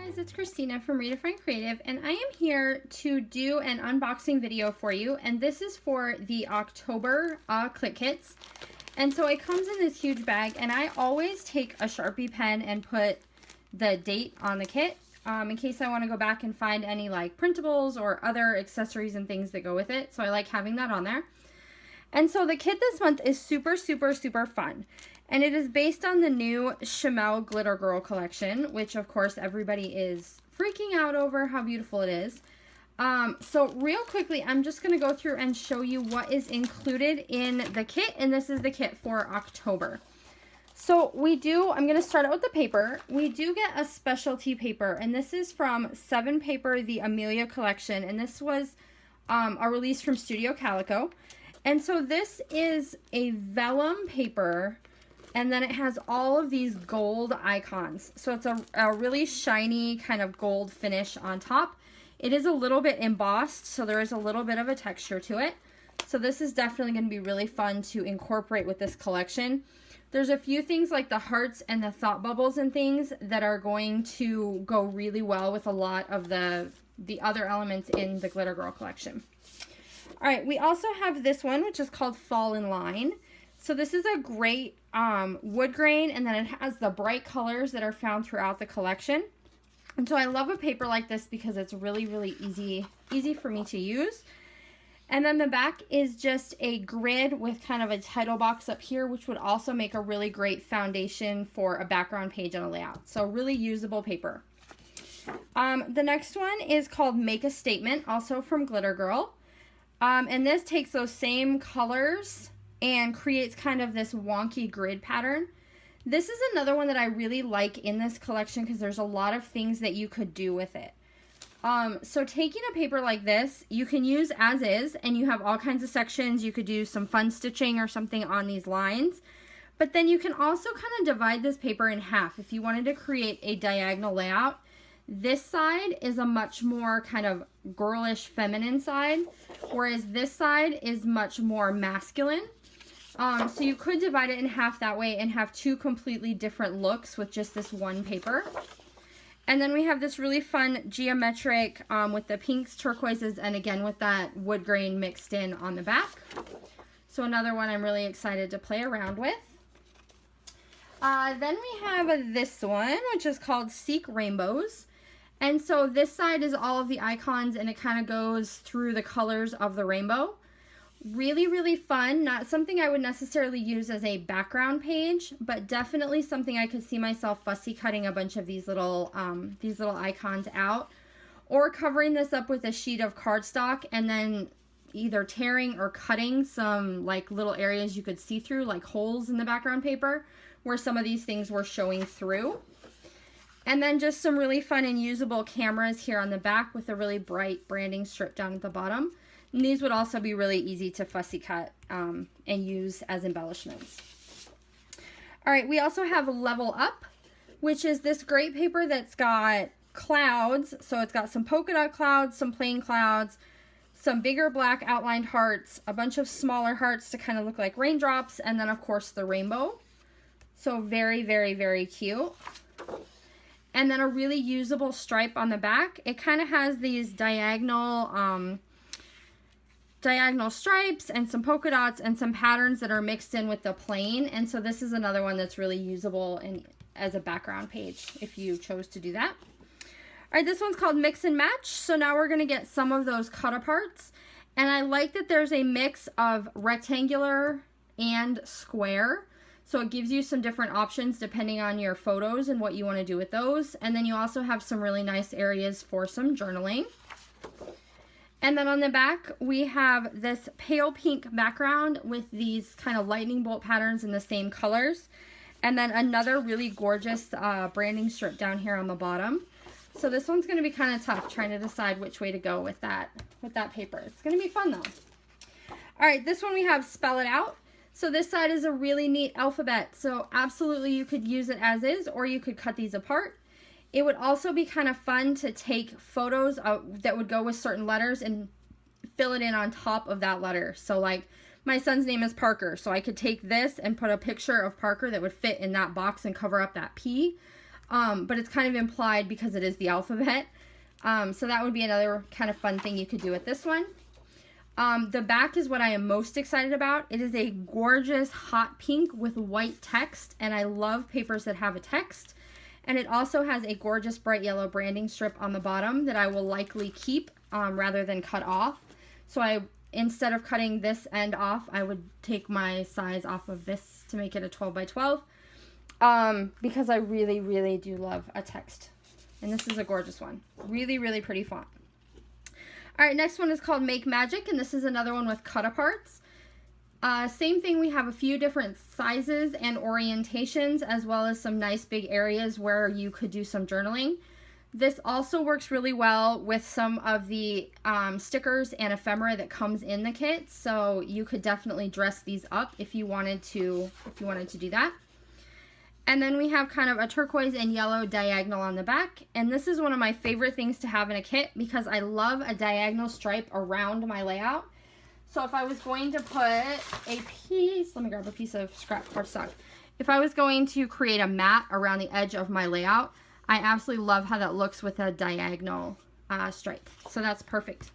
guys, it's Christina from Redefine Creative, and I am here to do an unboxing video for you, and this is for the October Clique kits. And so it comes in this huge bag, and I always take a Sharpie pen and put the date on the kit in case I want to go back and find any like printables or other accessories and things that go with it. So I like having that on there. And so the kit this month is super fun. And it is based on the new Chamel Glitter Girl collection, which of course everybody is freaking out over how beautiful it is. So real quickly, I'm just going to go through and show you what is included in the kit. And this is the kit for October. So I'm going to start out with the paper. We do get a specialty paper, and this is from 7 Paper, the Amelia collection. And this was a release from Studio Calico. And so this is a vellum paper, and then it has all of these gold icons. So it's a really shiny kind of gold finish on top. It is a little bit embossed, so there is a little bit of a texture to it. So this is definitely going to be really fun to incorporate with this collection. There's a few things like the hearts and the thought bubbles and things that are going to go really well with a lot of the other elements in the Glitter Girl collection. All right, we also have this one, which is called Fall in Line. So this is a great wood grain, and then it has the bright colors that are found throughout the collection. And so I love a paper like this because it's really easy for me to use. And then the back is just a grid with kind of a title box up here, which would also make a really great foundation for a background page on a layout. So really usable paper. The next one is called Make a Statement, also from Glitter Girl. And this takes those same colors and creates kind of this wonky grid pattern. This is another one that I really like in this collection because there's a lot of things that you could do with it. So taking a paper like this, you can use as is, and you have all kinds of sections. You could do some fun stitching or something on these lines. But then you can also kind of divide this paper in half if you wanted to create a diagonal layout. This side is a much more kind of girlish feminine side, whereas this side is much more masculine. So you could divide it in half that way and have two completely different looks with just this one paper. And then we have this really fun geometric with the pinks, turquoises, and again with that wood grain mixed in on the back. So another one I'm really excited to play around with. Then we have this one, which is called Seek Rainbows. And so this side is all of the icons, and it kind of goes through the colors of the rainbow. Really fun. Not something I would necessarily use as a background page, but definitely something I could see myself fussy cutting a bunch of these little icons out, or covering this up with a sheet of cardstock and then either tearing or cutting some like little areas you could see through, like holes in the background paper where some of these things were showing through. And then just some really fun and usable cameras here on the back with a really bright branding strip down at the bottom. And these would also be really easy to fussy cut and use as embellishments. All right, we also have Level Up, which is this great paper that's got clouds. So it's got some polka dot clouds, some plain clouds, some bigger black outlined hearts, a bunch of smaller hearts to kind of look like raindrops, and then of course the rainbow. So very cute. And then a really usable stripe on the back. It kind of has these diagonal stripes and some polka dots and some patterns that are mixed in with the plain. And so this is another one that's really usable as a background page if you chose to do that. All right, this one's called Mix and Match. So now we're going to get some of those cut aparts. And I like that there's a mix of rectangular and square. So it gives you some different options depending on your photos and what you want to do with those. And then you also have some really nice areas for some journaling. And then on the back, we have this pale pink background with these kind of lightning bolt patterns in the same colors. And then another really gorgeous branding strip down here on the bottom. So this one's going to be kind of tough trying to decide which way to go with that paper. It's going to be fun though. All right, this one we have Spell It Out. So this side is a really neat alphabet. So absolutely you could use it as is, or you could cut these apart. It would also be kind of fun to take photos that would go with certain letters and fill it in on top of that letter. So like my son's name is Parker, so I could take this and put a picture of Parker that would fit in that box and cover up that P. but it's kind of implied because it is the alphabet. So that would be another kind of fun thing you could do with this one. The back is what I am most excited about. It is a gorgeous hot pink with white text, and I love papers that have a text. And it also has a gorgeous bright yellow branding strip on the bottom that I will likely keep rather than cut off. So instead of cutting this end off, I would take my size off of this to make it a 12 by 12 because I really, really do love a text. And this is a gorgeous one. Really, really pretty font. All right, next one is called Make Magic, and this is another one with cut-aparts. Same thing, we have a few different sizes and orientations, as well as some nice big areas where you could do some journaling. This also works really well with some of the stickers and ephemera that comes in the kit, so you could definitely dress these up if you wanted to do that. And then we have kind of a turquoise and yellow diagonal on the back. And this is one of my favorite things to have in a kit because I love a diagonal stripe around my layout. So if I was going to put a piece, let me grab a piece of scrap cardstock. If I was going to create a mat around the edge of my layout, I absolutely love how that looks with a diagonal stripe. So that's perfect.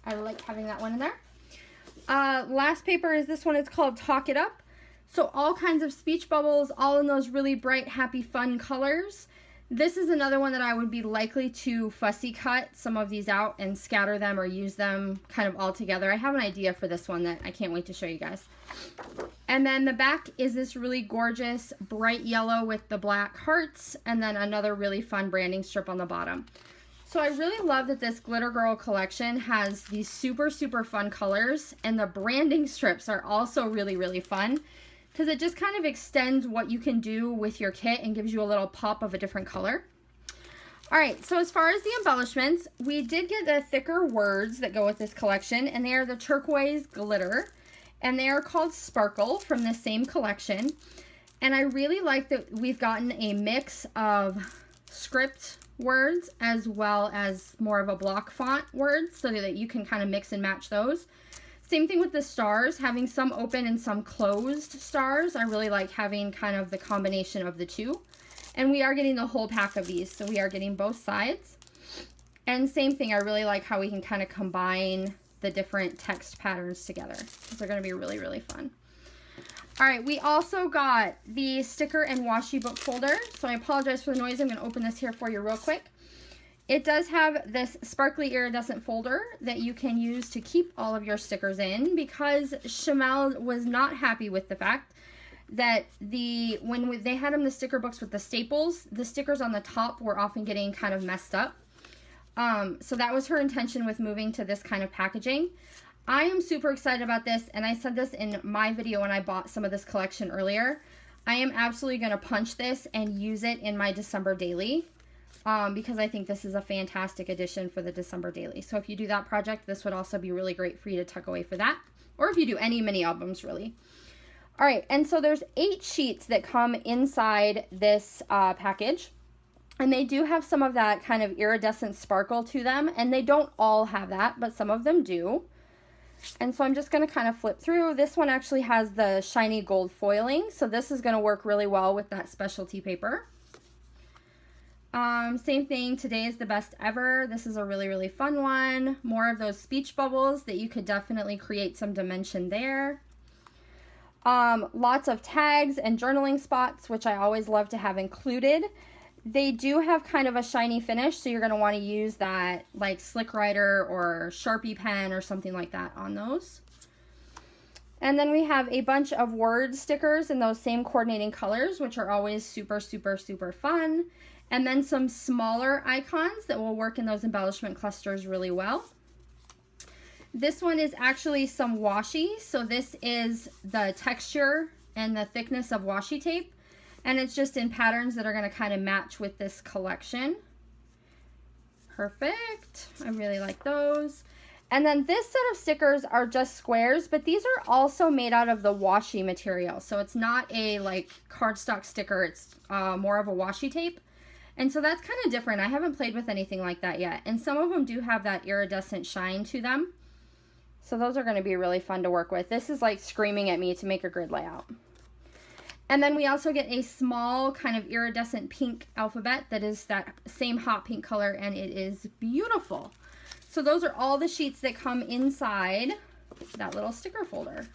I like having that one in there. Last paper is this one. It's called Talk It Up. So all kinds of speech bubbles, all in those really bright, happy, fun colors. This is another one that I would be likely to fussy cut some of these out and scatter them or use them kind of all together. I have an idea for this one that I can't wait to show you guys. And then the back is this really gorgeous bright yellow with the black hearts, and then another really fun branding strip on the bottom. So I really love that this Glitter Girl collection has these super, super fun colors, and the branding strips are also really, really fun, because it just kind of extends what you can do with your kit and gives you a little pop of a different color. All right, so as far as the embellishments, we did get the thicker words that go with this collection, and they are the turquoise glitter, and they are called Sparkle from the same collection. And I really like that we've gotten a mix of script words as well as more of a block font words so that you can kind of mix and match those. Same thing with the stars, having some open and some closed stars. I really like having kind of the combination of the two. And we are getting the whole pack of these, so we are getting both sides. And same thing, I really like how we can kind of combine the different text patterns together. They're going to be really, really fun. All right, we also got the sticker and washi book folder. So I apologize for the noise. I'm going to open this here for you real quick. It does have this sparkly iridescent folder that you can use to keep all of your stickers in, because Shamel was not happy with the fact that when they had them the sticker books with the staples, the stickers on the top were often getting kind of messed up. So that was her intention with moving to this kind of packaging. I am super excited about this, and I said this in my video when I bought some of this collection earlier. I am absolutely going to punch this and use it in my December daily. Because I think this is a fantastic addition for the December daily. So if you do that project, this would also be really great for you to tuck away for that. Or if you do any mini albums, really. All right, and so there's 8 sheets that come inside this package. And they do have some of that kind of iridescent sparkle to them. And they don't all have that, but some of them do. And so I'm just going to kind of flip through. This one actually has the shiny gold foiling. So this is going to work really well with that specialty paper. Same thing, Today is the Best Ever. This is a really, really fun one. More of those speech bubbles that you could definitely create some dimension there. Lots of tags and journaling spots, which I always love to have included. They do have kind of a shiny finish, so you're going to want to use that like Slick Writer or Sharpie pen or something like that on those. And then we have a bunch of word stickers in those same coordinating colors, which are always super, super, super fun. And then some smaller icons that will work in those embellishment clusters really well. This one is actually some washi. So this is the texture and the thickness of washi tape. And it's just in patterns that are going to kind of match with this collection. Perfect. I really like those. And then this set of stickers are just squares, but these are also made out of the washi material. So it's not a like cardstock sticker. It's more of a washi tape. And so that's kind of different. I haven't played with anything like that yet. And some of them do have that iridescent shine to them. So those are going to be really fun to work with. This is like screaming at me to make a grid layout. And then we also get a small kind of iridescent pink alphabet that is that same hot pink color, and it is beautiful. So those are all the sheets that come inside that little sticker folder.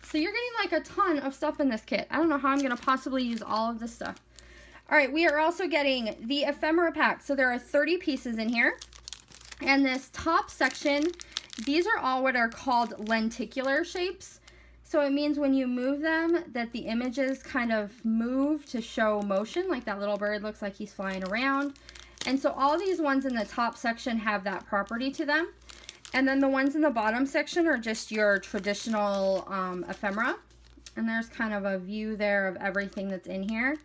So you're getting like a ton of stuff in this kit. I don't know how I'm going to possibly use all of this stuff. All right, we are also getting the ephemera pack. So there are 30 pieces in here. And this top section, these are all what are called lenticular shapes. So it means when you move them that the images kind of move to show motion, like that little bird looks like he's flying around. And so all these ones in the top section have that property to them. And then the ones in the bottom section are just your traditional ephemera. And there's kind of a view there of everything that's in here.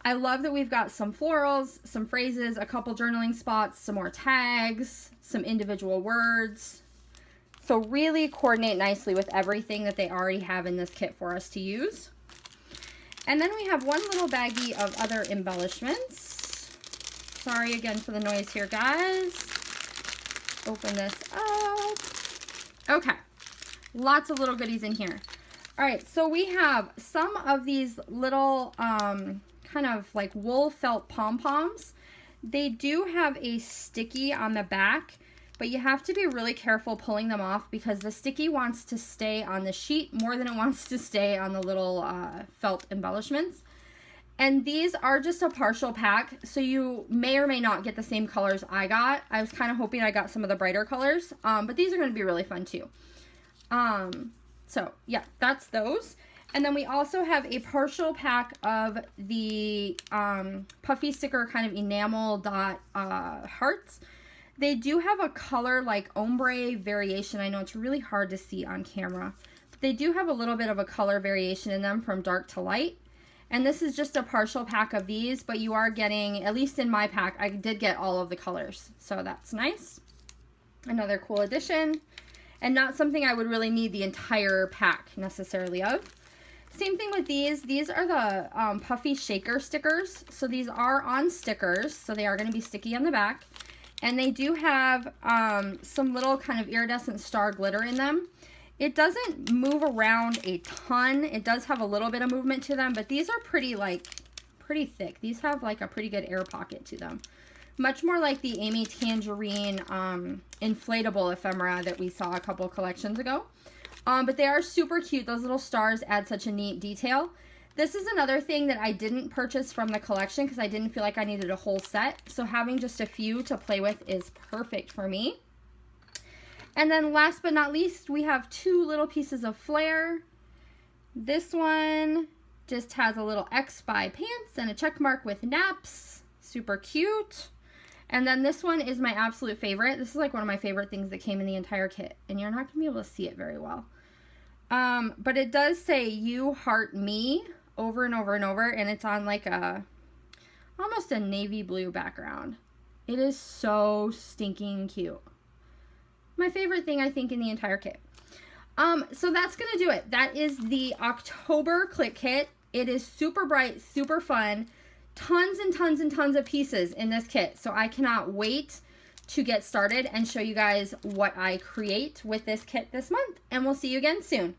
I love that we've got some florals, some phrases, a couple journaling spots, some more tags, some individual words. So really coordinate nicely with everything that they already have in this kit for us to use. And then we have one little baggie of other embellishments. Sorry again for the noise here, guys. Open this up. Okay, lots of little goodies in here. All right, so we have some of these little kind of like wool felt pom-poms. They do have a sticky on the back, but you have to be really careful pulling them off because the sticky wants to stay on the sheet more than it wants to stay on the little felt embellishments. And these are just a partial pack, so you may or may not get the same colors I got. I was kind of hoping I got some of the brighter colors, but these are going to be really fun too. So yeah, that's those. And then we also have a partial pack of the puffy sticker kind of enamel dot hearts. They do have a color like ombre variation. I know it's really hard to see on camera, but they do have a little bit of a color variation in them from dark to light. And this is just a partial pack of these, but you are getting, at least in my pack, I did get all of the colors. So that's nice. Another cool addition. And not something I would really need the entire pack necessarily of. Same thing with these. These are the puffy shaker stickers. So these are on stickers. So they are going to be sticky on the back. And they do have some little kind of iridescent star glitter in them. It doesn't move around a ton. It does have a little bit of movement to them, but these are pretty thick. These have like a pretty good air pocket to them. Much more like the Amy Tangerine inflatable ephemera that we saw a couple collections ago. But they are super cute. Those little stars add such a neat detail. This is another thing that I didn't purchase from the collection because I didn't feel like I needed a whole set. So having just a few to play with is perfect for me. And then last but not least, we have two little pieces of flair. This one just has a little X by pants and a check mark with naps. Super cute. And then this one is my absolute favorite. This is like one of my favorite things that came in the entire kit. And you're not going to be able to see it very well. But it does say, "You heart me," over and over and over. And it's on like almost a navy blue background. It is so stinking cute. My favorite thing, I think, in the entire kit. So that's going to do it. That is the October Clique kit. It is super bright, super fun. Tons and tons and tons of pieces in this kit. So I cannot wait to get started and show you guys what I create with this kit this month. And we'll see you again soon.